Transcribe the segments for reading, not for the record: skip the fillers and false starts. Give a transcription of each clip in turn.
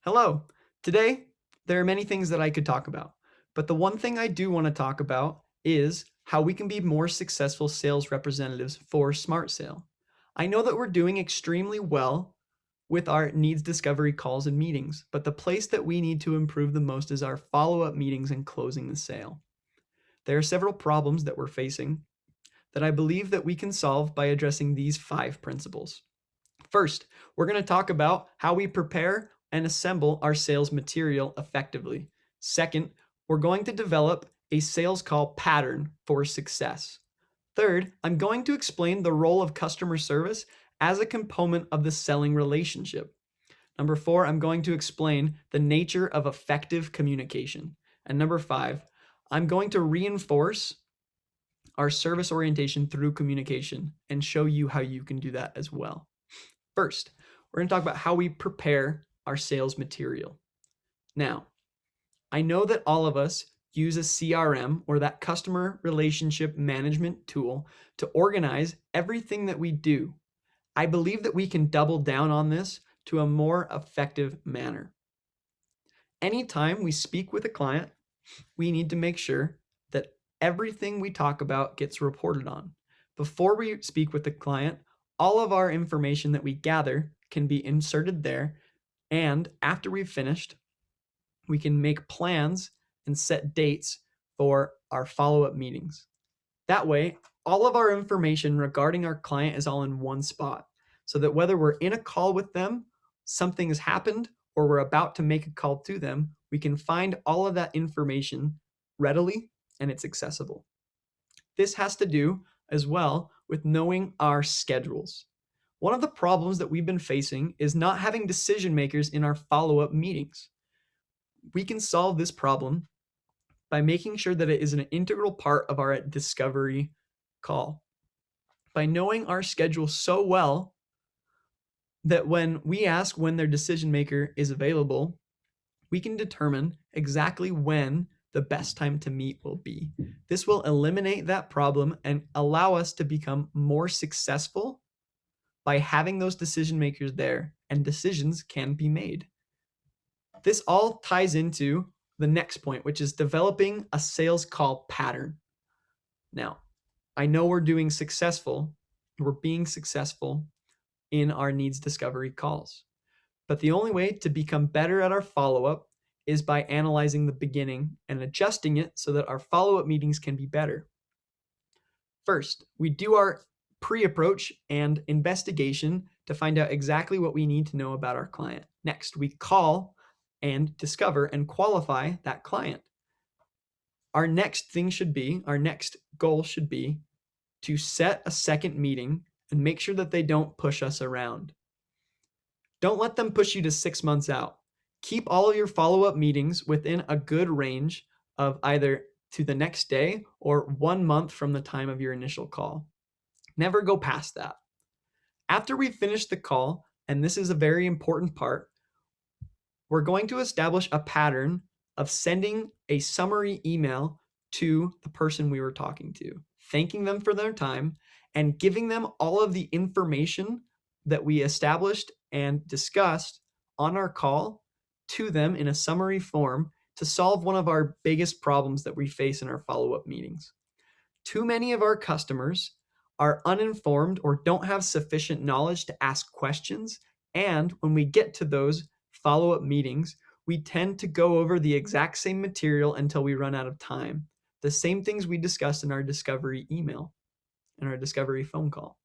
Hello. Today, there are many things that I could talk about, but the one thing I do want to talk about is how we can be more successful sales representatives for Smart Sale. I know that we're doing extremely well with our needs discovery calls and meetings, but the place that we need to improve the most is our follow-up meetings and closing the sale. There are several problems that we're facing that I believe that we can solve by addressing these 5 principles. First, we're going to talk about how we prepare and assemble our sales material effectively. Second, we're going to develop a sales call pattern for success. Third, I'm going to explain the role of customer service as a component of the selling relationship. Number 4, I'm going to explain the nature of effective communication. And number 5, I'm going to reinforce our service orientation through communication and show you how you can do that as well. First, we're going to talk about how we prepare our sales material. Now, I know that all of us use a CRM or that customer relationship management tool to organize everything that we do. I believe that we can double down on this to a more effective manner. Anytime we speak with a client, we need to make sure that everything we talk about gets reported on. Before we speak with the client, all of our information that we gather can be inserted there. And after we've finished, we can make plans and set dates for our follow-up meetings. That way, all of our information regarding our client is all in one spot, so that whether we're in a call with them, something has happened, or we're about to make a call to them, we can find all of that information readily and it's accessible. This has to do as well with knowing our schedules. One of the problems that we've been facing is not having decision makers in our follow-up meetings. We can solve this problem by making sure that it is an integral part of our discovery call. By knowing our schedule so well that when we ask when their decision maker is available, we can determine exactly when the best time to meet will be. This will eliminate that problem and allow us to become more successful by having those decision makers there, and decisions can be made. This all ties into the next point, which is developing a sales call pattern. Now, I know we're being successful in our needs discovery calls, but the only way to become better at our follow-up is by analyzing the beginning and adjusting it so that our follow-up meetings can be better. First, we do our pre-approach and investigation to find out exactly what we need to know about our client. Next, we call and discover and qualify that client. Our next goal should be to set a second meeting and make sure that they don't push us around. Don't let them push you to 6 months out. Keep all of your follow-up meetings within a good range of either to the next day or 1 month from the time of your initial call. Never go past that. After we finish the call, and this is a very important part, we're going to establish a pattern of sending a summary email to the person we were talking to, thanking them for their time and giving them all of the information that we established and discussed on our call to them in a summary form to solve one of our biggest problems that we face in our follow-up meetings. Too many of our customers are uninformed or don't have sufficient knowledge to ask questions, and when we get to those follow-up meetings, we tend to go over the exact same material until we run out of time. The same things we discussed in our discovery email and our discovery phone call.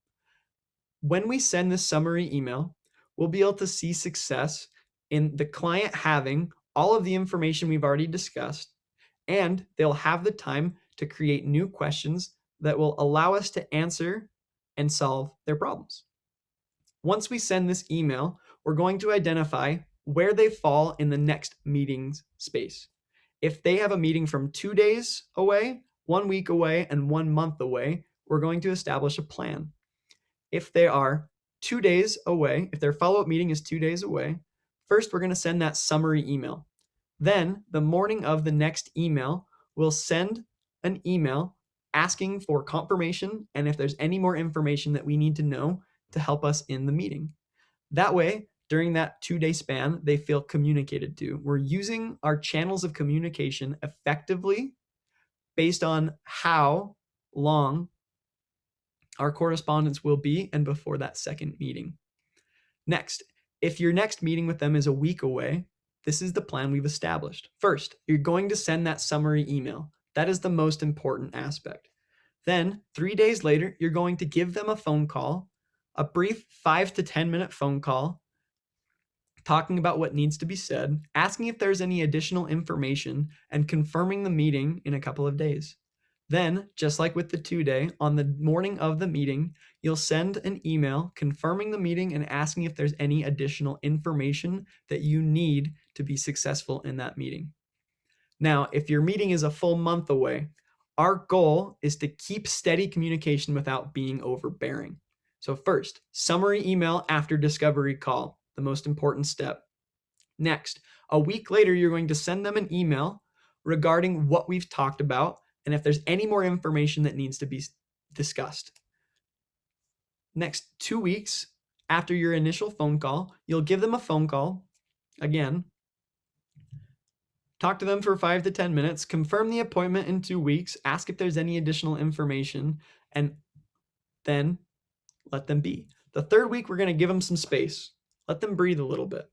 When we send this summary email, we'll be able to see success in the client having all of the information we've already discussed, and they'll have the time to create new questions that will allow us to answer and solve their problems. Once we send this email, we're going to identify where they fall in the next meeting's space. If they have a meeting from 2 days away, 1 week away, and 1 month away, we're going to establish a plan. If they are 2 days away, if their follow-up meeting is 2 days away, first we're going to send that summary email. Then the morning of the next email, we'll send an email asking for confirmation and if there's any more information that we need to know to help us in the meeting. That way, during that 2-day span, they feel communicated to. We're using our channels of communication effectively based on how long our correspondence will be and before that second meeting. Next, if your next meeting with them is a week away, this is the plan we've established. First, you're going to send that summary email. That is the most important aspect. Then, 3 days later, you're going to give them a phone call, a brief 5 to 10 minute phone call, talking about what needs to be said, asking if there's any additional information, and confirming the meeting in a couple of days. Then, just like with the 2-day, on the morning of the meeting, you'll send an email confirming the meeting and asking if there's any additional information that you need to be successful in that meeting. Now, if your meeting is a full month away, our goal is to keep steady communication without being overbearing. So first, summary email after discovery call, the most important step. Next, a week later, you're going to send them an email regarding what we've talked about and if there's any more information that needs to be discussed. Next 2 weeks after your initial phone call, you'll give them a phone call again, talk to them for 5 to 10 minutes, confirm the appointment in 2 weeks, ask if there's any additional information, and then let them be. The third week, we're going to give them some space. Let them breathe a little bit.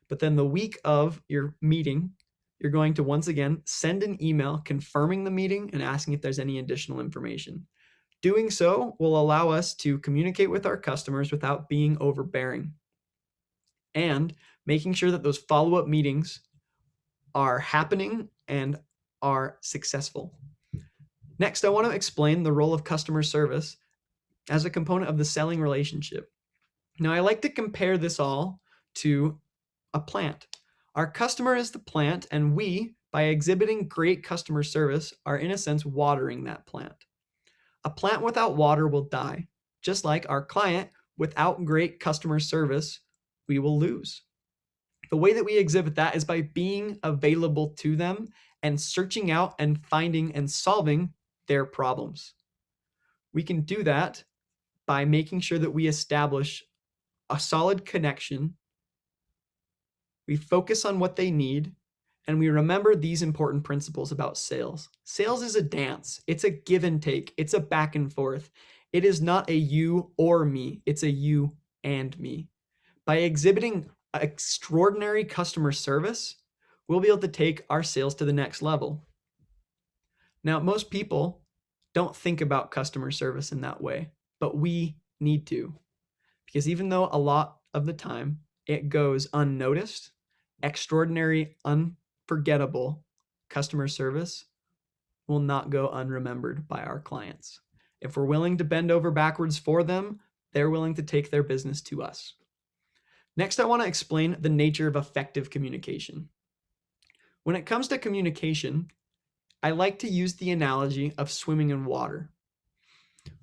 But then the week of your meeting, you're going to once again send an email confirming the meeting and asking if there's any additional information. Doing so will allow us to communicate with our customers without being overbearing and making sure that those follow-up meetings are happening and are successful. Next, I want to explain the role of customer service as a component of the selling relationship. Now, I like to compare this all to a plant. Our customer is the plant, and we, by exhibiting great customer service, are in a sense watering that plant. A plant without water will die, just like our client, without great customer service, we will lose. The way that we exhibit that is by being available to them and searching out and finding and solving their problems. We can do that by making sure that we establish a solid connection. We focus on what they need, and we remember these important principles about sales. Sales is a dance. It's a give and take. It's a back and forth. It is not a you or me. It's a you and me. By exhibiting extraordinary customer service, we'll be able to take our sales to the next level. Now, most people don't think about customer service in that way, but we need to, because even though a lot of the time it goes unnoticed, extraordinary, unforgettable customer service will not go unremembered by our clients. If we're willing to bend over backwards for them, they're willing to take their business to us. Next, I want to explain the nature of effective communication. When it comes to communication, I like to use the analogy of swimming in water.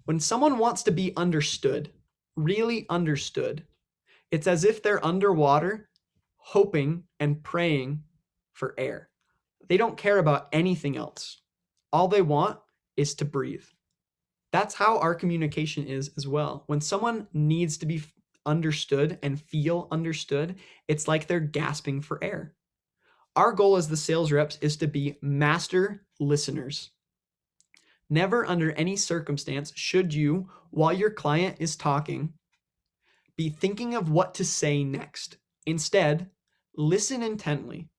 When someone wants to be understood, really understood, it's as if they're underwater, hoping and praying for air. They don't care about anything else. All they want is to breathe. That's how our communication is as well. When someone needs to be understood and feel understood, it's like they're gasping for air. Our goal as the sales reps is to be master listeners. Never under any circumstance should you, while your client is talking, be thinking of what to say next. Instead, listen intently.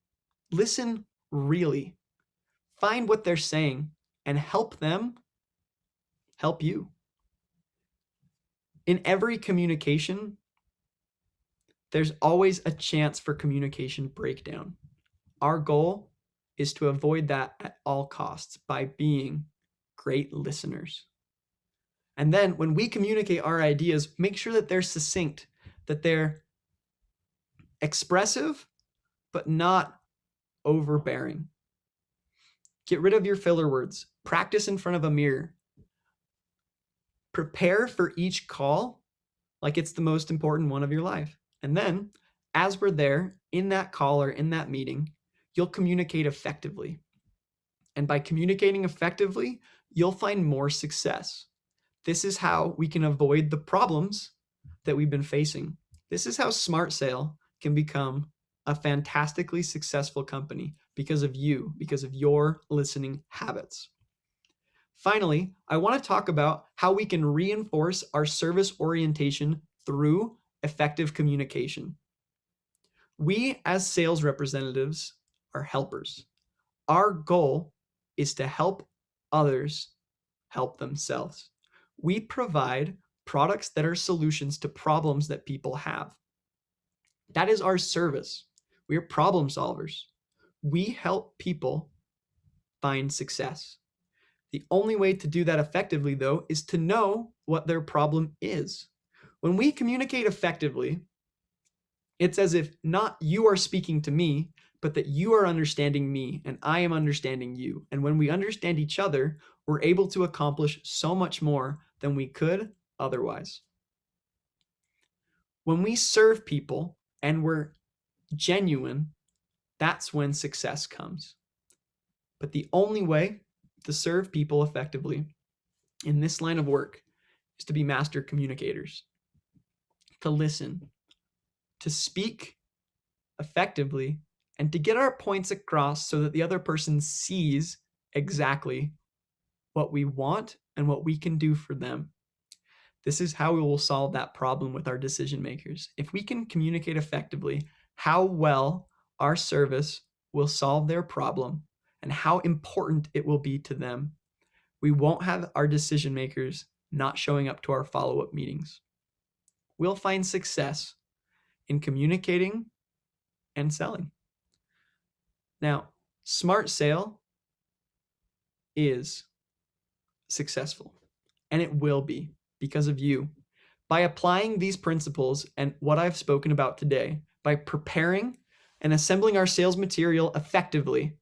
Listen really. Find what they're saying and help them help you. In every communication, there's always a chance for communication breakdown. Our goal is to avoid that at all costs by being great listeners. And then when we communicate our ideas, make sure that they're succinct, that they're expressive, but not overbearing. Get rid of your filler words. Practice in front of a mirror. Prepare for each call like it's the most important one of your life. And then, as we're there in that call or in that meeting, you'll communicate effectively. And by communicating effectively, you'll find more success. This is how we can avoid the problems that we've been facing. This is how smart sale can become a fantastically successful company because of you, because of your listening habits. Finally, I want to talk about how we can reinforce our service orientation through effective communication. We, as sales representatives, are helpers. Our goal is to help others help themselves. We provide products that are solutions to problems that people have. That is our service. We are problem solvers. We help people find success. The only way to do that effectively, though, is to know what their problem is. When we communicate effectively, it's as if not you are speaking to me, but that you are understanding me and I am understanding you. And when we understand each other, we're able to accomplish so much more than we could otherwise. When we serve people and we're genuine, that's when success comes. But the only way to serve people effectively in this line of work is to be master communicators, to listen, to speak effectively, and to get our points across so that the other person sees exactly what we want and what we can do for them. This is how we will solve that problem with our decision makers. If we can communicate effectively how well our service will solve their problem and how important it will be to them, we won't have our decision makers not showing up to our follow-up meetings. We'll find success in communicating and selling. Now, smart sale is successful, and it will be because of you. By applying these principles and what I've spoken about today, by preparing and assembling our sales material effectively,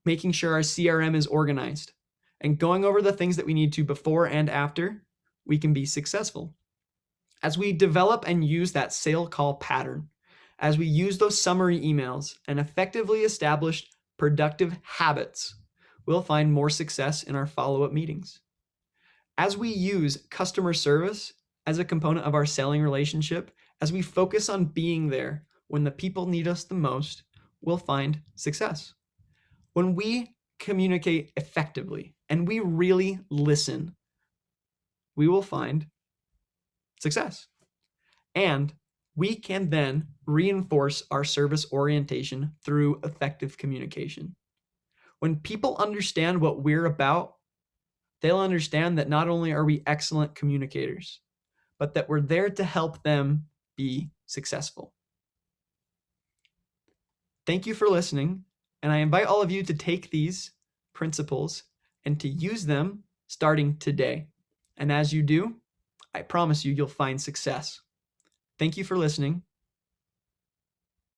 making sure our CRM is organized, and going over the things that we need to before and after, we can be successful. As we develop and use that sale call pattern, as we use those summary emails and effectively establish productive habits, we'll find more success in our follow-up meetings. As we use customer service as a component of our selling relationship, as we focus on being there when the people need us the most, we'll find success. When we communicate effectively and we really listen, we will find success. And we can then reinforce our service orientation through effective communication. When people understand what we're about, they'll understand that not only are we excellent communicators, but that we're there to help them be successful. Thank you for listening, and I invite all of you to take these principles and to use them starting today. And as you do, I promise you, you'll find success. Thank you for listening,